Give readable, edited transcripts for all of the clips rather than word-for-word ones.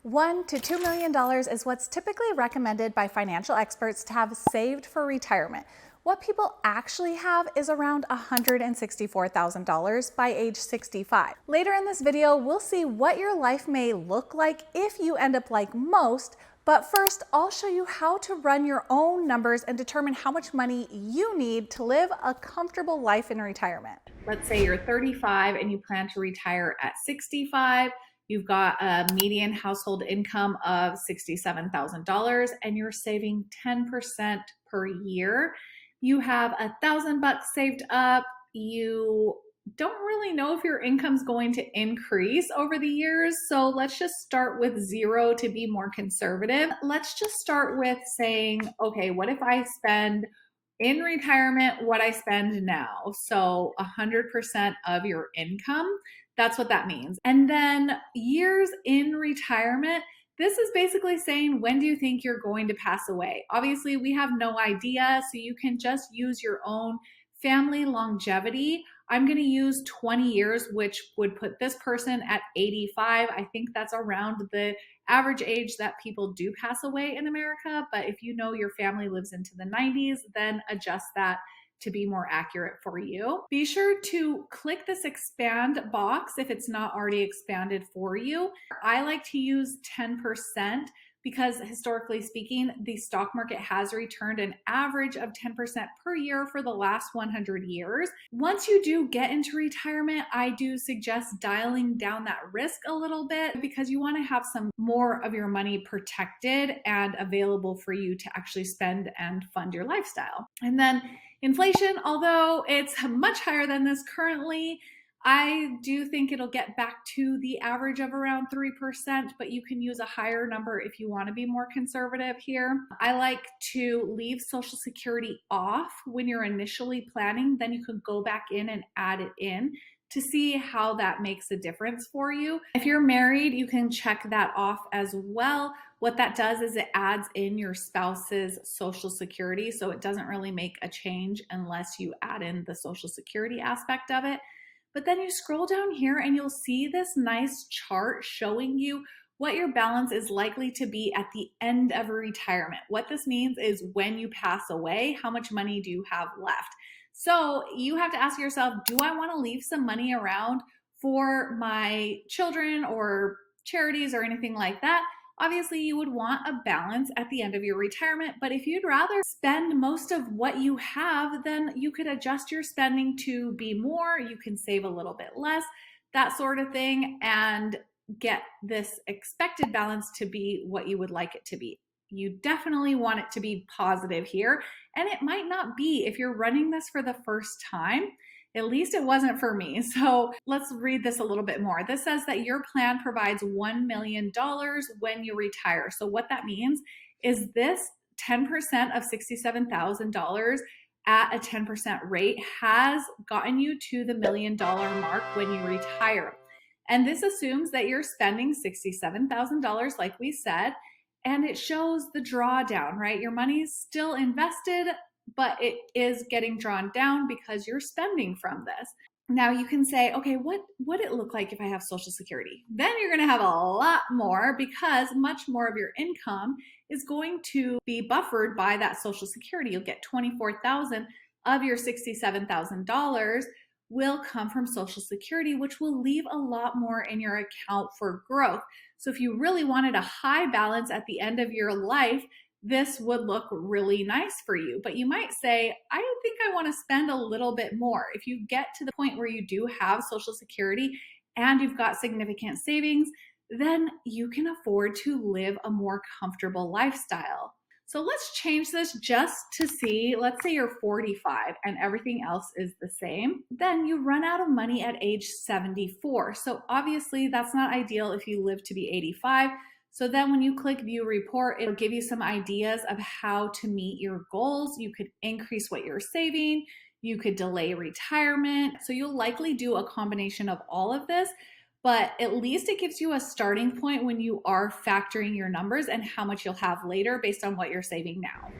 to $2 million is what's typically recommended by financial experts to have saved for retirement. What people actually have is around $164,000 by age 65. Later in this video, we'll see what your life may look like if you end up like most, but first, I'll show you how to run your own numbers and determine how much money you need to live a comfortable life in retirement. Let's say you're 35 and you plan to retire at 65. You've got a median household income of $67,000 and you're saving 10% per year. You have $1,000 saved up. You don't really know if your income's going to increase over the years. So let's just start with zero to be more conservative. Let's just start with saying, okay, what if I spend in retirement what I spend now? So 100% of your income, that's what that means. And then years in retirement, this is basically saying, when do you think you're going to pass away? Obviously, we have no idea, so you can just use your own family longevity. I'm going to use 20 years, which would put this person at 85. I think that's around the average age that people do pass away in America. But if you know your family lives into the 90s, then adjust that to be more accurate for you. Be sure to click this expand box if it's not already expanded for you. I like to use 10% because historically speaking, the stock market has returned an average of 10% per year for the last 100 years. Once you do get into retirement, I do suggest dialing down that risk a little bit because you want to have some more of your money protected and available for you to actually spend and fund your lifestyle. And then inflation, although it's much higher than this currently, I do think it'll get back to the average of around 3%, but you can use a higher number if you want to be more conservative here. I like to leave Social Security off when you're initially planning, then you can go back in and add it in to see how that makes a difference for you. If you're married, you can check that off as well. What that does is it adds in your spouse's Social Security, so it doesn't really make a change unless you add in the Social Security aspect of it. But then you scroll down here and you'll see this nice chart showing you what your balance is likely to be at the end of a retirement. What this means is when you pass away, how much money do you have left? So you have to ask yourself, do I want to leave some money around for my children or charities or anything like that? Obviously, you would want a balance at the end of your retirement, but if you'd rather spend most of what you have, then you could adjust your spending to be more, you can save a little bit less, that sort of thing, and get this expected balance to be what you would like it to be. You definitely want it to be positive here, and it might not be if you're running this for the first time. At least it wasn't for me. So let's read this a little bit more. This says that your plan provides $1 million when you retire. So what that means is this 10% of $67,000 at a 10% rate has gotten you to the $1 million mark when you retire. And this assumes that you're spending $67,000 like we said, and it shows the drawdown, right? Your money's still invested, but it is getting drawn down because you're spending from this. Now you can say, okay, what would it look like if I have Social Security? Then you're going to have a lot more because much more of your income is going to be buffered by that Social Security. You'll get $24,000 of your $67,000 will come from Social Security, which will leave a lot more in your account for growth. So if you really wanted a high balance at the end of your life, this would look really nice for you. But you might say, I think I want to spend a little bit more. If you get to the point where you do have Social Security and you've got significant savings, then you can afford to live a more comfortable lifestyle. So let's change this just to see, let's say you're 45 and everything else is the same. Then you run out of money at age 74. So obviously that's not ideal if you live to be 85. So then when you click view report, it'll give you some ideas of how to meet your goals. You could increase what you're saving. You could delay retirement. So you'll likely do a combination of all of this, but at least it gives you a starting point when you are factoring your numbers and how much you'll have later based on what you're saving now.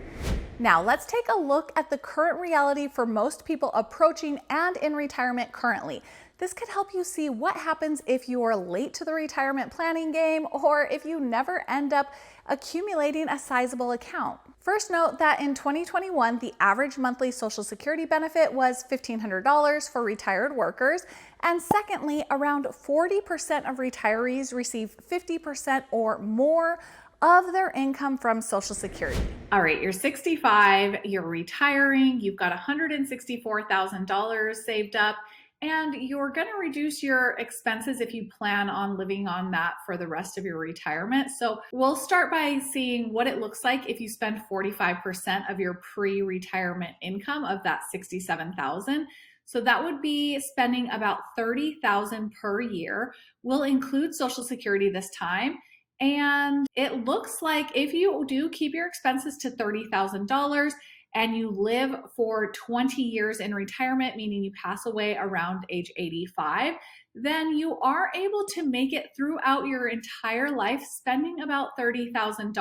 Now let's take a look at the current reality for most people approaching and in retirement currently. This could help you see what happens if you're late to the retirement planning game or if you never end up accumulating a sizable account. First, note that in 2021, the average monthly Social Security benefit was $1,500 for retired workers. And secondly, around 40% of retirees receive 50% or more of their income from Social Security. All right, you're 65, you're retiring, you've got $164,000 saved up, and you're going to reduce your expenses if you plan on living on that for the rest of your retirement. So we'll start by seeing what it looks like if you spend 45% of your pre-retirement income of that $67,000. So that would be spending about $30,000 per year. We'll include Social Security this time. And it looks like if you do keep your expenses to $30,000 and you live for 20 years in retirement, meaning you pass away around age 85, then you are able to make it throughout your entire life spending about $30,000.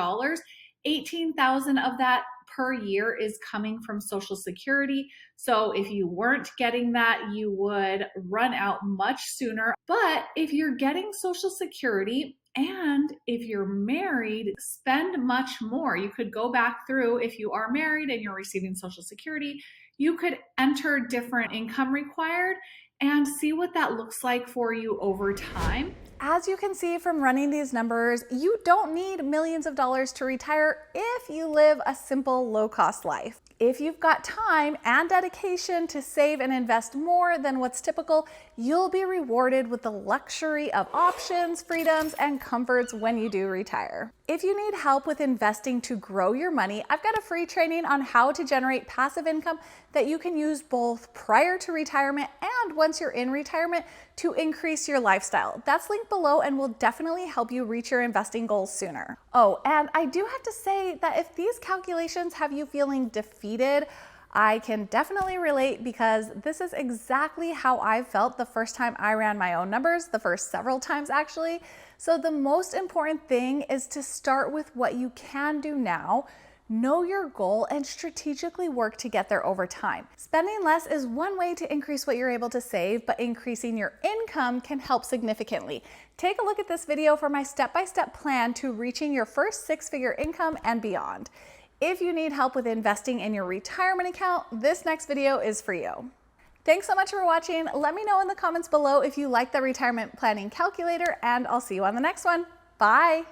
$18,000 of that per year is coming from Social Security. So if you weren't getting that, you would run out much sooner. But if you're getting Social Security, and if you're married, spend much more. You could go back through, if you are married and you're receiving Social Security, you could enter different income required and see what that looks like for you over time. As you can see from running these numbers, you don't need millions of dollars to retire if you live a simple, low-cost life. If you've got time and dedication to save and invest more than what's typical, you'll be rewarded with the luxury of options, freedoms, and comforts when you do retire. If you need help with investing to grow your money, I've got a free training on how to generate passive income that you can use both prior to retirement and once you're in retirement to increase your lifestyle. That's linked below and will definitely help you reach your investing goals sooner. Oh, and I do have to say that if these calculations have you feeling defeated, I can definitely relate because this is exactly how I felt the first time I ran my own numbers, the first several times actually. So the most important thing is to start with what you can do now, know your goal, and strategically work to get there over time. Spending less is one way to increase what you're able to save, but increasing your income can help significantly. Take a look at this video for my step-by-step plan to reaching your first six-figure income and beyond. If you need help with investing in your retirement account, this next video is for you. Thanks so much for watching. Let me know in the comments below if you like the retirement planning calculator, and I'll see you on the next one. Bye.